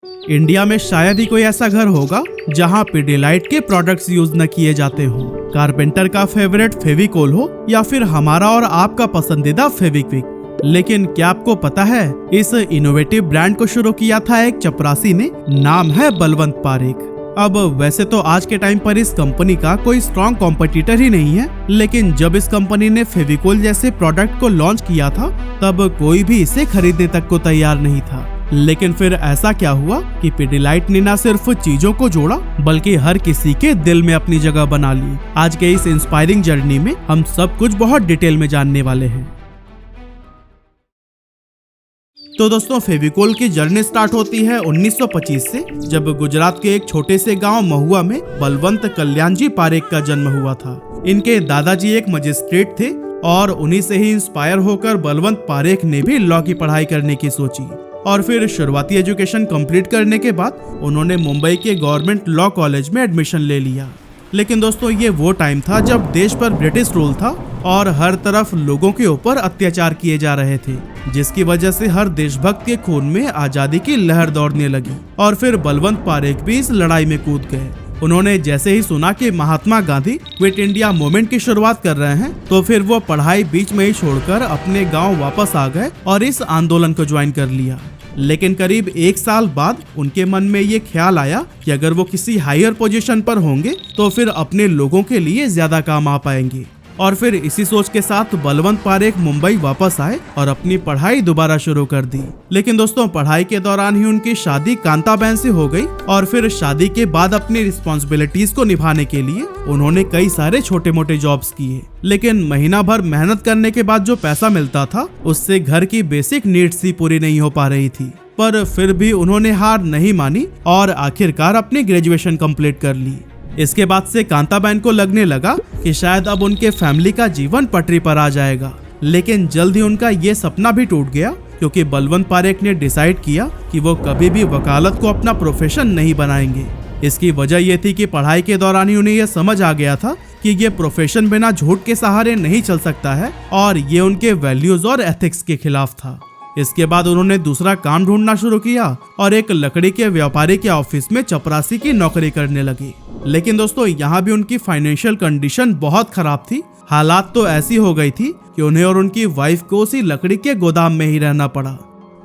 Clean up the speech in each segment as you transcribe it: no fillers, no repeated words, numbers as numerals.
India में शायद ही कोई ऐसा घर होगा जहां पिडिलाइट के प्रोडक्ट्स यूज न किए जाते हों। कारपेंटर का फेवरेट फेविकोल हो या फिर हमारा और आपका पसंदीदा फेविक्विक। लेकिन क्या आपको पता है, इस इनोवेटिव ब्रांड को शुरू किया था एक चपरासी ने, नाम है बलवंत पारेख। अब वैसे तो आज के टाइम पर इस कंपनी का कोई स्ट्रॉन्ग कॉम्पिटिटर ही नहीं है, लेकिन जब इस कंपनी ने फेविकोल जैसे प्रोडक्ट को लॉन्च किया था तब कोई भी इसे खरीदने तक को तैयार नहीं था। लेकिन फिर ऐसा क्या हुआ कि पिडिलाइट ने न सिर्फ चीजों को जोड़ा बल्कि हर किसी के दिल में अपनी जगह बना ली। आज के इस इंस्पायरिंग जर्नी में हम सब कुछ बहुत डिटेल में जानने वाले हैं। तो दोस्तों, फेविकोल की जर्नी स्टार्ट होती है 1925 से, जब गुजरात के एक छोटे से गांव महुआ में बलवंत कल्याणजी पारेख का जन्म हुआ था। इनके दादाजी एक मजिस्ट्रेट थे और उन्हीं से ही इंस्पायर होकर बलवंत पारेख ने भी लॉ की पढ़ाई करने की सोची। और फिर शुरुआती एजुकेशन कंप्लीट करने के बाद उन्होंने मुंबई के गवर्नमेंट लॉ कॉलेज में एडमिशन ले लिया। लेकिन दोस्तों, ये वो टाइम था जब देश पर ब्रिटिश रूल था और हर तरफ लोगों के ऊपर अत्याचार किए जा रहे थे, जिसकी वजह से हर देशभक्त के खून में आजादी की लहर दौड़ने लगी। और फिर बलवंत पारेख भी इस लड़ाई में कूद गए। उन्होंने जैसे ही सुना कि Mahatma Gandhi quit India movement की शुरुआत कर रहे हैं, तो फिर वो पढ़ाई बीच में ही छोड़कर अपने गांव वापस आ गए और इस आंदोलन को ज्वाइन कर लिया। लेकिन करीब 1 साल बाद उनके मन में ये ख्याल आया कि अगर वो किसी हायर पोजीशन पर होंगे तो फिर अपने लोगों के लिए ज्यादा काम आ पाएंगे। और फिर इसी सोच के साथ बलवंत पारेख मुंबई वापस आए और अपनी पढ़ाई दोबारा शुरू कर दी। लेकिन दोस्तों, पढ़ाई के दौरान ही उनकी शादी कांताबेन से हो गई और फिर शादी के बाद अपनी रिस्पॉन्सिबिलिटीज को निभाने के लिए उन्होंने कई सारे छोटे मोटे जॉब्स किए। लेकिन महीना भर मेहनत करने के बाद जो पैसा मिलता था उससे घर की बेसिक नीड्स ही पूरी नहीं हो पा रही थी। पर फिर भी उन्होंने हार नहीं मानी और आखिरकार अपनी ग्रेजुएशन कंप्लीट कर ली। इसके बाद से कांताबेन को लगने लगा कि शायद अब उनके फैमिली का जीवन पटरी पर आ जाएगा। लेकिन जल्द ही उनका ये सपना भी टूट गया, क्योंकि बलवंत पारेख ने डिसाइड किया कि वो कभी भी वकालत को अपना प्रोफेशन नहीं बनाएंगे। इसकी वजह यह थी कि पढ़ाई के दौरान ही उन्हें यह समझ आ गया था कि ये प्रोफेशन बिना झूठ के सहारे नहीं चल सकता है और ये उनके वैल्यूज और एथिक्स के खिलाफ था। इसके बाद उन्होंने दूसरा काम ढूंढना शुरू किया और एक लकड़ी के व्यापारी के ऑफिस में चपरासी की नौकरी करने लगे। लेकिन दोस्तों, यहाँ भी उनकी फाइनेंशियल कंडीशन बहुत खराब थी। हालात तो ऐसी हो गई थी कि उन्हें और उनकी वाइफ को उसी लकड़ी के गोदाम में ही रहना पड़ा।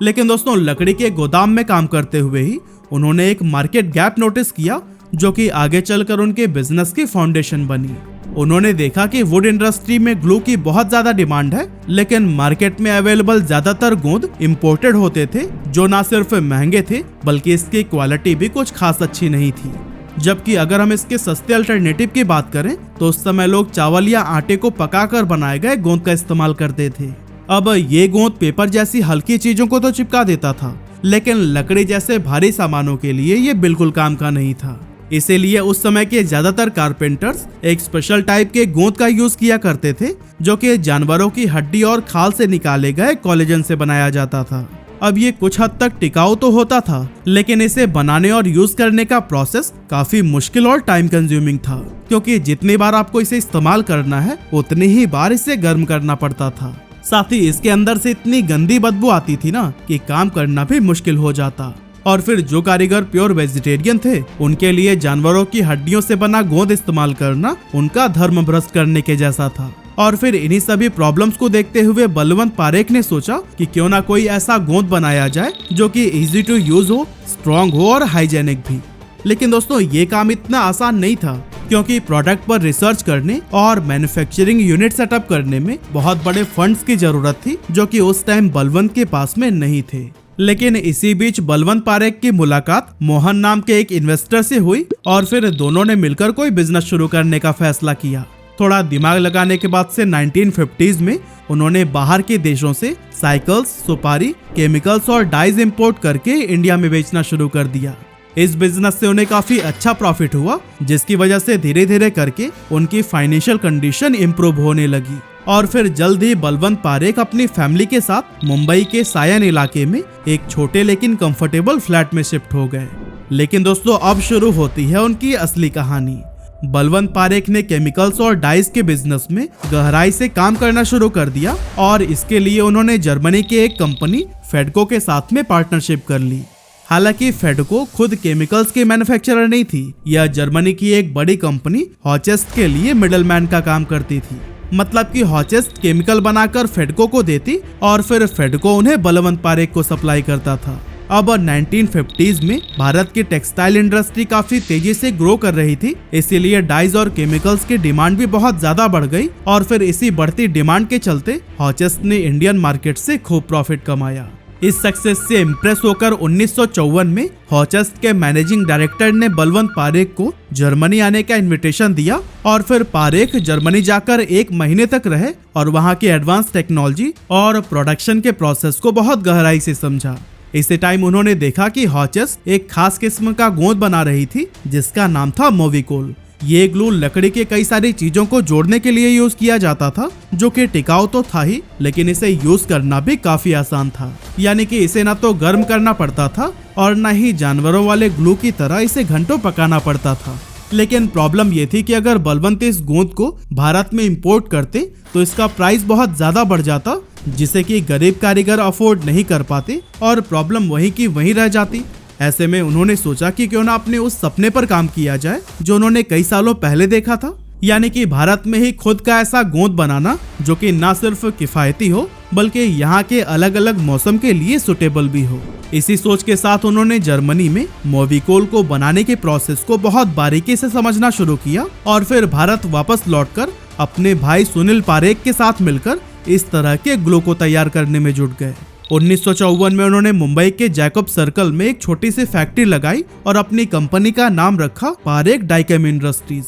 लेकिन दोस्तों, लकड़ी के गोदाम में काम करते हुए ही उन्होंने एक मार्केट गैप नोटिस किया, जो कि आगे चलकर उनके बिजनेस की फाउंडेशन बनी। उन्होंने देखा कि वुड इंडस्ट्री में ग्लू की बहुत ज्यादा डिमांड है, लेकिन मार्केट में अवेलेबल ज्यादातर गोंद इंपोर्टेड होते थे, जो ना सिर्फ महंगे थे बल्कि इसकी क्वालिटी भी कुछ खास अच्छी नहीं थी। जबकि अगर हम इसके सस्ते अल्टरनेटिव की बात करें तो उस समय लोग चावल या आटे को पकाकर बनाए गए गोंद का इस्तेमाल करते थे। अब ये गोंद पेपर जैसी हल्की चीजों को तो चिपका देता था, लेकिन लकड़ी जैसे भारी सामानों के लिए ये बिल्कुल काम का नहीं था। इसीलिए उस समय के ज्यादातर कारपेंटर्स एक स्पेशल टाइप के गोंद का यूज किया करते थे, जो कि जानवरों की हड्डी और खाल से निकाले गए कोलेजन से बनाया जाता था। अब ये कुछ हद तक टिकाऊ तो होता था, लेकिन इसे बनाने और यूज करने का प्रोसेस काफी मुश्किल और टाइम कंज्यूमिंग था, क्योंकि जितनी बार आपको इसे इस्तेमाल करना है उतनी ही बार इसे गर्म करना पड़ता था। साथ ही इसके अंदर से इतनी गंदी बदबू आती थी ना कि काम करना भी मुश्किल हो जाता। और फिर जो कारीगर प्योर वेजिटेरियन थे, उनके लिए जानवरों की हड्डियों से बना गोंद इस्तेमाल करना उनका धर्म भ्रष्ट करने के जैसा था। और फिर इन्हीं सभी प्रॉब्लम्स को देखते हुए बलवंत पारेख ने सोचा कि क्यों ना कोई ऐसा गोंद बनाया जाए जो कि इजी टू यूज हो, स्ट्रॉन्ग हो और हाइजेनिक भी। लेकिन दोस्तों, ये काम इतना आसान नहीं था, क्योंकि प्रोडक्ट पर रिसर्च करने और मैन्युफैक्चरिंग यूनिट सेटअप करने में बहुत बड़े फंड्स की जरूरत थी, जो कि उस टाइम बलवंत के पास में नहीं थे। लेकिन इसी बीच बलवंत पारेख की मुलाकात मोहन नाम के एक इन्वेस्टर से हुई और फिर दोनों ने मिलकर कोई बिजनेस शुरू करने का फैसला किया। थोड़ा दिमाग लगाने के बाद से 1950s में उन्होंने बाहर के देशों से साइकिल्स, सुपारी, केमिकल्स और डाइज इंपोर्ट करके इंडिया में बेचना शुरू कर दिया। इस बिजनेस से उन्हें काफी अच्छा प्रॉफिट हुआ, जिसकी वजह से धीरे धीरे करके उनकी फाइनेंशियल कंडीशन इम्प्रूव होने लगी। और फिर जल्द ही बलवंत पारेख अपनी फैमिली के साथ मुंबई के सायन इलाके में एक छोटे लेकिन कंफर्टेबल फ्लैट में शिफ्ट हो गए। लेकिन दोस्तों, अब शुरू होती है उनकी असली कहानी। बलवंत पारेख ने केमिकल्स और डाइस के बिजनेस में गहराई से काम करना शुरू कर दिया और इसके लिए उन्होंने जर्मनी के एक कंपनी फेडको के साथ में पार्टनरशिप कर ली। हालांकि फेडको खुद केमिकल्स की मैन्युफैक्चरर नहीं थी, यह जर्मनी की एक बड़ी कंपनी हॉचेस्ट के लिए मिडलमैन का काम करती थी। मतलब कि हॉचेस्ट केमिकल बनाकर फेडको को देती और फिर फेडको उन्हें बलवंत पारेख को सप्लाई करता था। अब 1950s में भारत की टेक्सटाइल इंडस्ट्री काफी तेजी से ग्रो कर रही थी, इसीलिए डाइज और केमिकल्स की डिमांड भी बहुत ज्यादा बढ़ गई और फिर इसी बढ़ती डिमांड के चलते हॉचेस्ट ने इंडियन मार्केट से खूब प्रॉफिट कमाया। इस सक्सेस से इम्प्रेस होकर 1954 में हॉचेस्ट के मैनेजिंग डायरेक्टर ने बलवंत पारेख को जर्मनी आने का इनविटेशन दिया और फिर पारेख जर्मनी जाकर 1 महीने तक रहे और वहां की एडवांस टेक्नोलॉजी और प्रोडक्शन के प्रोसेस को बहुत गहराई से समझा। इसी टाइम उन्होंने देखा कि हॉचेस्ट एक खास किस्म का गोंद बना रही थी जिसका नाम था मोविकोल। ये ग्लू लकड़ी के कई सारी चीजों को जोड़ने के लिए यूज किया जाता था, जो कि टिकाऊ तो था ही, लेकिन इसे यूज करना भी काफी आसान था। यानी कि इसे ना तो गर्म करना पड़ता था और न ही जानवरों वाले ग्लू की तरह इसे घंटों पकाना पड़ता था। लेकिन प्रॉब्लम ये थी कि अगर बलवंत इस गोंद को भारत में इंपोर्ट करते तो इसका प्राइस बहुत ज्यादा बढ़ जाता, जिसे कि गरीब कारीगर अफोर्ड नहीं कर पाते और प्रॉब्लम वहीं की वहीं रह जाती। ऐसे में उन्होंने सोचा कि क्यों ना अपने उस सपने पर काम किया जाए जो उन्होंने कई सालों पहले देखा था, यानी कि भारत में ही खुद का ऐसा गोंद बनाना जो कि ना सिर्फ किफायती हो बल्कि यहाँ के अलग अलग मौसम के लिए सुटेबल भी हो। इसी सोच के साथ उन्होंने जर्मनी में मोविकोल को बनाने के प्रोसेस को बहुत बारीकी से समझना शुरू किया और फिर भारत वापस लौटकर अपने भाई सुनील पारेख के साथ मिलकर इस तरह के ग्लू को तैयार करने में जुट गए। 1954 में उन्होंने मुंबई के जैकब सर्कल में एक छोटी सी फैक्ट्री लगाई और अपनी कंपनी का नाम रखा पारेख डाइकेम इंडस्ट्रीज।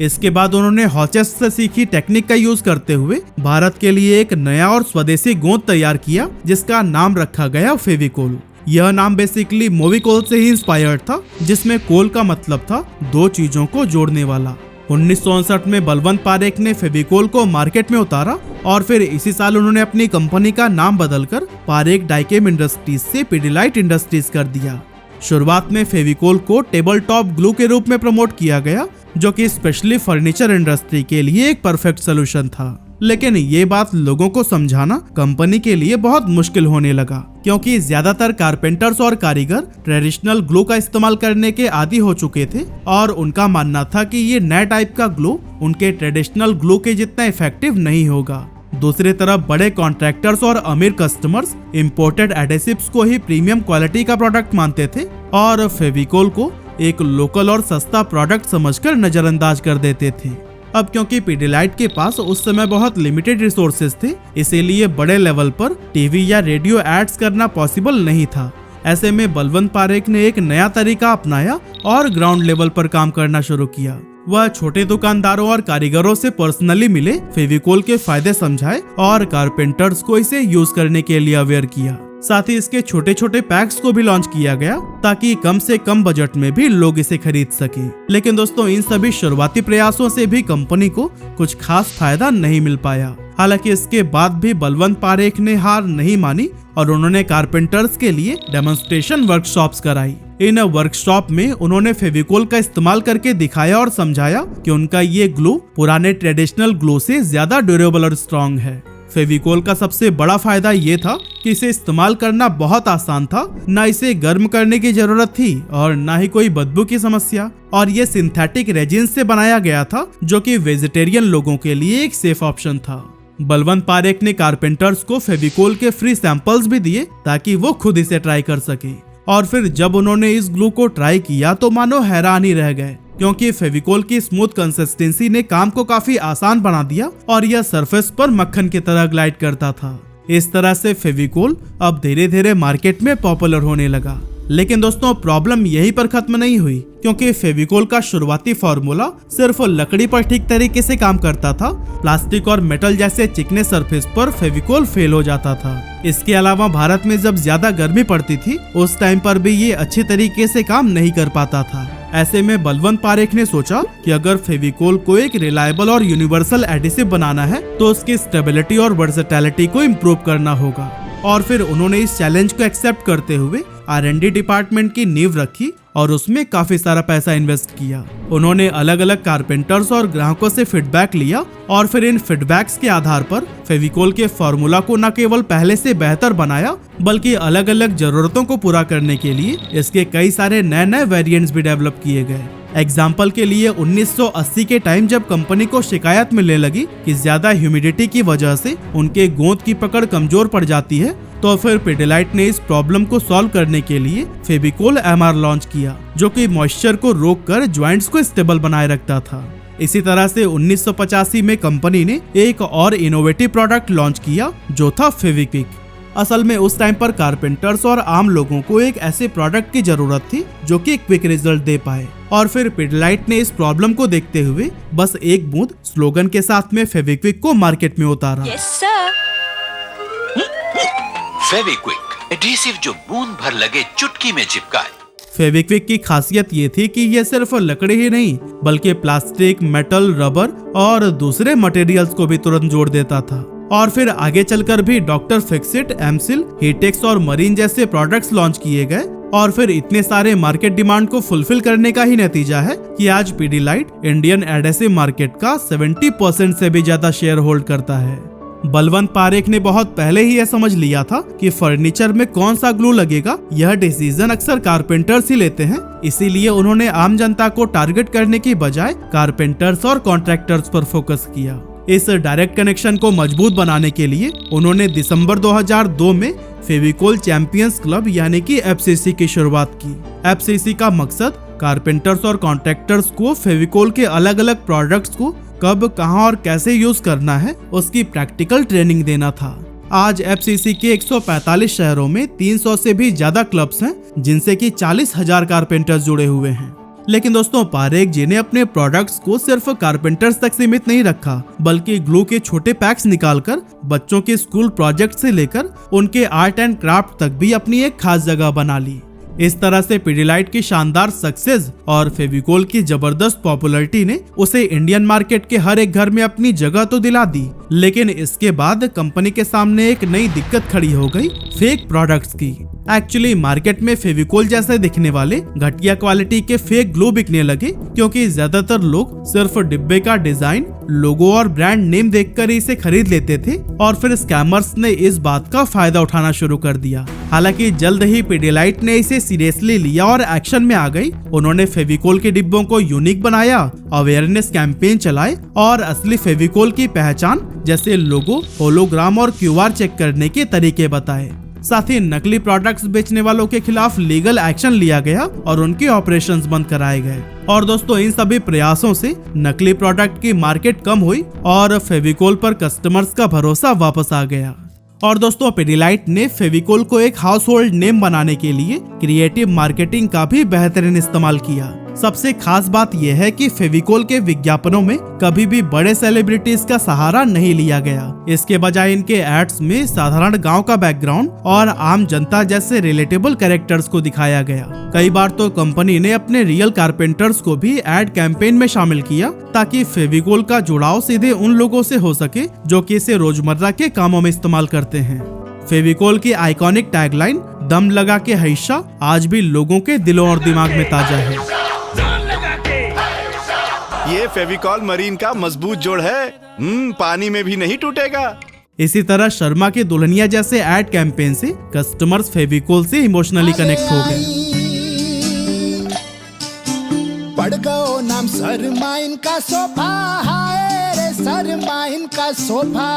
इसके बाद उन्होंने हॉचेस्ट से सीखी टेक्निक का यूज करते हुए भारत के लिए एक नया और स्वदेशी गोंद तैयार किया जिसका नाम रखा गया फेविकोल। यह नाम बेसिकली मोविकोल से ही इंस्पायर्ड था, जिसमें कोल का मतलब था 2 चीजों को जोड़ने वाला। 1959 में बलवंत पारेख ने फेविकोल को मार्केट में उतारा और फिर इसी साल उन्होंने अपनी कंपनी का नाम बदलकर पारेख डाइकेम इंडस्ट्रीज से पिडिलाइट इंडस्ट्रीज कर दिया। शुरुआत में फेविकोल को टेबल टॉप ग्लू के रूप में प्रमोट किया गया, जो कि स्पेशली फर्नीचर इंडस्ट्री के लिए एक परफेक्ट सोल्यूशन था। लेकिन ये बात लोगों को समझाना कंपनी के लिए बहुत मुश्किल होने लगा, क्योंकि ज्यादातर कारपेंटर्स और कारीगर ट्रेडिशनल ग्लू का इस्तेमाल करने के आदी हो चुके थे और उनका मानना था कि ये नया टाइप का ग्लू उनके ट्रेडिशनल ग्लू के जितना इफेक्टिव नहीं होगा। दूसरी तरफ बड़े कॉन्ट्रैक्टर्स और अमीर कस्टमर्स इंपोर्टेड एडेसिव्स को ही प्रीमियम क्वालिटी का प्रोडक्ट मानते थे और फेविकोल को एक लोकल और सस्ता प्रोडक्ट समझकर नजरअंदाज कर देते थे। अब क्योंकि पिडिलाइट के पास उस समय बहुत लिमिटेड रिसोर्सेज थे, इसीलिए बड़े लेवल पर टीवी या रेडियो एड्स करना पॉसिबल नहीं था। ऐसे में बलवंत पारेख ने एक नया तरीका अपनाया और ग्राउंड लेवल पर काम करना शुरू किया। वह छोटे दुकानदारों और कारीगरों से पर्सनली मिले, फेविकोल के फायदे समझाए और कारपेंटर्स को इसे यूज करने के लिए अवेयर किया। साथ ही इसके छोटे छोटे पैक्स को भी लॉन्च किया गया ताकि कम से कम बजट में भी लोग इसे खरीद सके। लेकिन दोस्तों, इन सभी शुरुआती प्रयासों से भी कंपनी को कुछ खास फायदा नहीं मिल पाया। हालांकि इसके बाद भी बलवंत पारेख ने हार नहीं मानी और उन्होंने कारपेंटर्स के लिए डेमोन्स्ट्रेशन वर्कशॉप्स कराई। इन वर्कशॉप में उन्होंने फेविकोल का इस्तेमाल करके दिखाया और समझाया कि उनका ये ग्लू पुराने ट्रेडिशनल ग्लू से ज्यादा ड्यूरेबल और स्ट्रॉन्ग है। फेविकोल का सबसे बड़ा फायदा ये था कि इसे इस्तेमाल करना बहुत आसान था, न इसे गर्म करने की जरूरत थी और न ही कोई बदबू की समस्या, और ये सिंथेटिक रेजिन से बनाया गया था जो कि वेजिटेरियन लोगों के लिए एक सेफ ऑप्शन था। बलवंत पारेख ने कारपेंटर्स को फेविकोल के फ्री सैंपल्स भी दिए ताकि वो खुद इसे ट्राई कर सके। और फिर जब उन्होंने इस ग्लू को ट्राई किया तो मानो हैरान ही रह गए, क्योंकि फेविकोल की स्मूथ कंसिस्टेंसी ने काम को काफी आसान बना दिया और यह सरफेस पर मक्खन की तरह ग्लाइड करता था। इस तरह से फेविकोल अब धीरे धीरे मार्केट में पॉपुलर होने लगा। लेकिन दोस्तों, प्रॉब्लम यहीं पर खत्म नहीं हुई, क्योंकि फेविकोल का शुरुआती फॉर्मूला सिर्फ लकड़ी पर ठीक तरीके से काम करता था। प्लास्टिक और मेटल जैसे चिकने सरफेस पर फेविकोल फेल हो जाता था। इसके अलावा भारत में जब ज्यादा गर्मी पड़ती थी उस टाइम पर भी ये अच्छी तरीके से काम नहीं कर पाता था। ऐसे में बलवंत पारेख ने सोचा कि अगर फेविकोल को एक रिलायबल और यूनिवर्सल एडिसिव बनाना है तो उसकी स्टेबिलिटी और वर्सेटिलिटी को इम्प्रूव करना होगा। और फिर उन्होंने इस चैलेंज को एक्सेप्ट करते हुए R&D डिपार्टमेंट की नींव रखी और उसमें काफी सारा पैसा इन्वेस्ट किया। उन्होंने अलग अलग कारपेंटर्स और ग्राहकों से फीडबैक लिया और फिर इन फीडबैक्स के आधार पर फेविकोल के फॉर्मूला को न केवल पहले से बेहतर बनाया बल्कि अलग अलग जरूरतों को पूरा करने के लिए इसके कई सारे नए नए वेरिएंट्स भी डेवलप किए गए। एग्जाम्पल के लिए 1980 के टाइम जब कंपनी को शिकायत मिलने लगी कि ज्यादा ह्यूमिडिटी की वजह से उनके गोंद की पकड़ कमजोर पड़ जाती है, तो फिर पिडिलाइट ने इस प्रॉब्लम को सॉल्व करने के लिए फेविकोल MR लॉन्च किया, जो कि मॉइस्चर को रोककर ज्वाइंट्स को स्टेबल बनाए रखता था। इसी तरह से 1985 में कंपनी ने एक और इनोवेटिव प्रोडक्ट लॉन्च किया जो था फेविक्विक। असल में उस टाइम पर कारपेंटर्स और आम लोगों को एक ऐसे प्रोडक्ट की जरूरत थी जो कि क्विक रिजल्ट दे पाए, और फिर पिडिलाइट ने इस प्रॉब्लम को देखते हुए बस एक बूंद स्लोगन के साथ में फेविक्विक को मार्केट में उतारा। Yes, sir. फेविक्विक एडहेसिव जो बूंद भर लगे चुटकी में चिपकाए। फेविक्विक की खासियत ये थी कि ये सिर्फ लकड़ी ही नहीं बल्कि प्लास्टिक, मेटल, रबर और दूसरे मटेरियल्स को भी तुरंत जोड़ देता था। और फिर आगे चलकर भी डॉक्टर फिक्सिट, एमसिल, हीटेक्स और मरीन जैसे प्रोडक्ट्स लॉन्च किए गए, और फिर इतने सारे मार्केट डिमांड को फुलफिल करने का ही नतीजा है कि आज पिडिलाइट इंडियन एडहेसिव मार्केट का 70% से भी ज्यादा शेयर होल्ड करता है। बलवंत पारेख ने बहुत पहले ही यह समझ लिया था कि फर्नीचर में कौन सा ग्लू लगेगा यह डिसीजन अक्सर कारपेंटर्स ही लेते हैं, इसीलिए उन्होंने आम जनता को टारगेट करने की बजाय कारपेंटर्स और कॉन्ट्रैक्टर्स पर फोकस किया। इस डायरेक्ट कनेक्शन को मजबूत बनाने के लिए उन्होंने दिसंबर 2002 में फेविकोल चैंपियंस क्लब यानी कि FCC की शुरुआत की। FCC का मकसद कारपेंटर्स और कॉन्ट्रैक्टर्स को फेविकोल के अलग अलग प्रोडक्ट्स को कब, कहां और कैसे यूज करना है उसकी प्रैक्टिकल ट्रेनिंग देना था। आज FCC के 145 शहरों में 300 से भी ज्यादा क्लब्स हैं जिनसे कि 40,000 कारपेंटर्स जुड़े हुए हैं। लेकिन दोस्तों, पारेख जी ने अपने प्रोडक्ट्स को सिर्फ कारपेंटर्स तक सीमित नहीं रखा बल्कि ग्लू के छोटे पैक्स निकालकर बच्चों के स्कूल प्रोजेक्ट से लेकर उनके आर्ट एंड क्राफ्ट तक भी अपनी एक खास जगह बना ली। इस तरह से पिडिलाइट की शानदार सक्सेस और फेविकोल की जबरदस्त पॉपुलैरिटी ने उसे इंडियन मार्केट के हर एक घर में अपनी जगह तो दिला दी, लेकिन इसके बाद कंपनी के सामने एक नई दिक्कत खड़ी हो गई, फेक प्रोडक्ट्स की। एक्चुअली मार्केट में फेविकोल जैसे दिखने वाले घटिया क्वालिटी के फेक ग्लू बिकने लगे क्योंकि ज्यादातर लोग सिर्फ डिब्बे का डिजाइन, लोगो और ब्रांड नेम देखकर इसे खरीद लेते थे, और फिर स्कैमर्स ने इस बात का फायदा उठाना शुरू कर दिया। हालांकि जल्द ही पिडिलाइट ने इसे सीरियसली लिया और एक्शन में आ गई। उन्होंने फेविकोल के डिब्बों को यूनिक बनाया, अवेयरनेस कैंपेन चलाए और असली फेविकोल की पहचान जैसे लोगो, होलोग्राम और QR चेक करने के तरीके बताए। साथ ही नकली प्रोडक्ट्स बेचने वालों के खिलाफ लीगल एक्शन लिया गया और उनके ऑपरेशंस बंद कराए गए। और दोस्तों, इन सभी प्रयासों से नकली प्रोडक्ट की मार्केट कम हुई और फेविकोल पर कस्टमर्स का भरोसा वापस आ गया। और दोस्तों, पिडिलाइट ने फेविकोल को एक हाउस होल्ड नेम बनाने के लिए क्रिएटिव मार्केटिंग का भी बेहतरीन इस्तेमाल किया। सबसे खास बात यह है कि फेविकोल के विज्ञापनों में कभी भी बड़े सेलिब्रिटीज का सहारा नहीं लिया गया। इसके बजाय इनके एड्स में साधारण गांव का बैकग्राउंड और आम जनता जैसे रिलेटेबल कैरेक्टर्स को दिखाया गया। कई बार तो कंपनी ने अपने रियल कारपेंटर्स को भी एड कैंपेन में शामिल किया ताकि फेविकोल का जुड़ाव सीधे उन लोगों से हो सके जो कि इसे रोजमर्रा के कामों में इस्तेमाल करते हैं। फेविकोल की आइकॉनिक टैगलाइन दम लगा के हईशा आज भी लोगों के दिलों और दिमाग में ताजा है। ये फेविकॉल मरीन का मजबूत जोड़ है, पानी में भी नहीं टूटेगा। इसी तरह शर्मा के दुल्हनिया जैसे एड कैंपेन से कस्टमर्स फेविकोल से इमोशनली कनेक्ट हो गए। पड़ गयो नाम शर्माइन का सोफा, हाय रे शर्माइन का सोफा।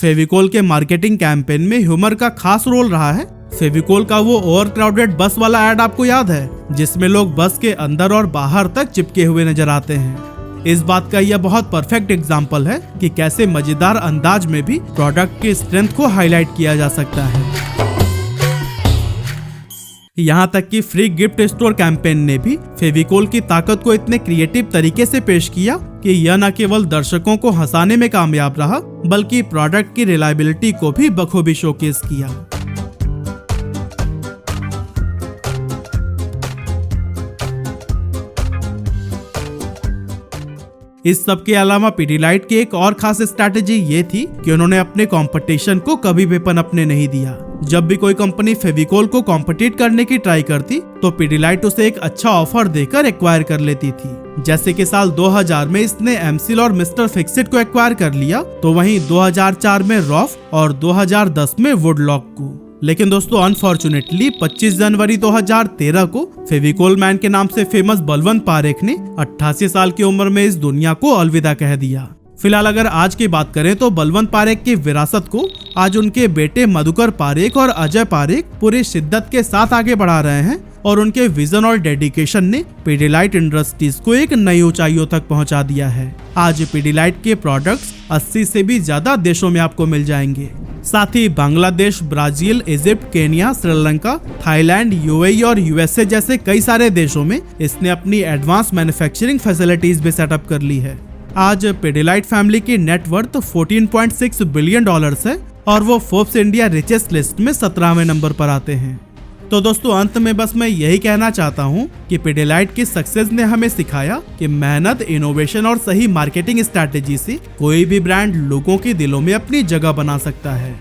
फेविकोल के मार्केटिंग कैंपेन में ह्यूमर का खास रोल रहा है। फेविकोल का वो ओवर क्राउडेड बस वाला एड आपको याद है जिसमें लोग बस के अंदर और बाहर तक चिपके हुए नजर आते हैं। इस बात का यह बहुत परफेक्ट एग्जाम्पल है कि कैसे मजेदार अंदाज में भी प्रोडक्ट की स्ट्रेंथ को हाईलाइट किया जा सकता है। यहाँ तक कि फ्री गिफ्ट स्टोर कैंपेन ने भी फेविकोल की ताकत को इतने क्रिएटिव तरीके से पेश किया कि यह न केवल दर्शकों को हंसाने में कामयाब रहा बल्कि प्रोडक्ट की रिलायबिलिटी को भी बखूबी शोकेस किया। इस सब के अलावा पिडिलाइट की एक और खास स्ट्रैटेजी ये थी कि उन्होंने अपने कंपटीशन को कभी भी पनपने नहीं दिया। जब भी कोई कंपनी फेविकोल को कॉम्पिटिट करने की ट्राई करती तो पिडिलाइट उसे एक अच्छा ऑफर देकर एक्वायर कर लेती थी। जैसे कि साल 2000 में इसने एमसिल और मिस्टर फिक्सिट को एक्वायर कर लिया, तो वहीं 2004 में रॉफ और 2010 में वुडलॉक को। लेकिन दोस्तों अनफॉर्चुनेटली 25 जनवरी 2013 को फेविकोल मैन के नाम से फेमस बलवंत पारेख ने 88 साल की उम्र में इस दुनिया को अलविदा कह दिया। फिलहाल अगर आज की बात करें तो बलवंत पारेख की विरासत को आज उनके बेटे मधुकर पारेख और अजय पारेख पूरी शिद्दत के साथ आगे बढ़ा रहे हैं और उनके विजन और डेडिकेशन ने पिडिलाइट इंडस्ट्रीज को एक नई ऊंचाइयों तक पहुंचा दिया है। आज पिडिलाइट के प्रोडक्ट्स 80 से भी ज्यादा देशों में आपको मिल जाएंगे। साथ ही Bangladesh, Brazil, Egypt, Kenya, Sri Lanka, Thailand, UAE और यूएसए जैसे कई सारे देशों में इसने अपनी एडवांस मैन्युफैक्चरिंग फैसिलिटीज भी सेटअप कर ली है। आज पिडिलाइट फैमिली की नेटवर्थ $14.6 बिलियन है और वो फोर्ब्स इंडिया रिचेस्ट लिस्ट में 17वें नंबर पर आते हैं। तो दोस्तों अंत में बस मैं यही कहना चाहता हूँ कि पिडिलाइट की सक्सेस ने हमें सिखाया कि मेहनत, इनोवेशन और सही मार्केटिंग स्ट्रैटेजी से कोई भी ब्रांड लोगों के दिलों में अपनी जगह बना सकता है।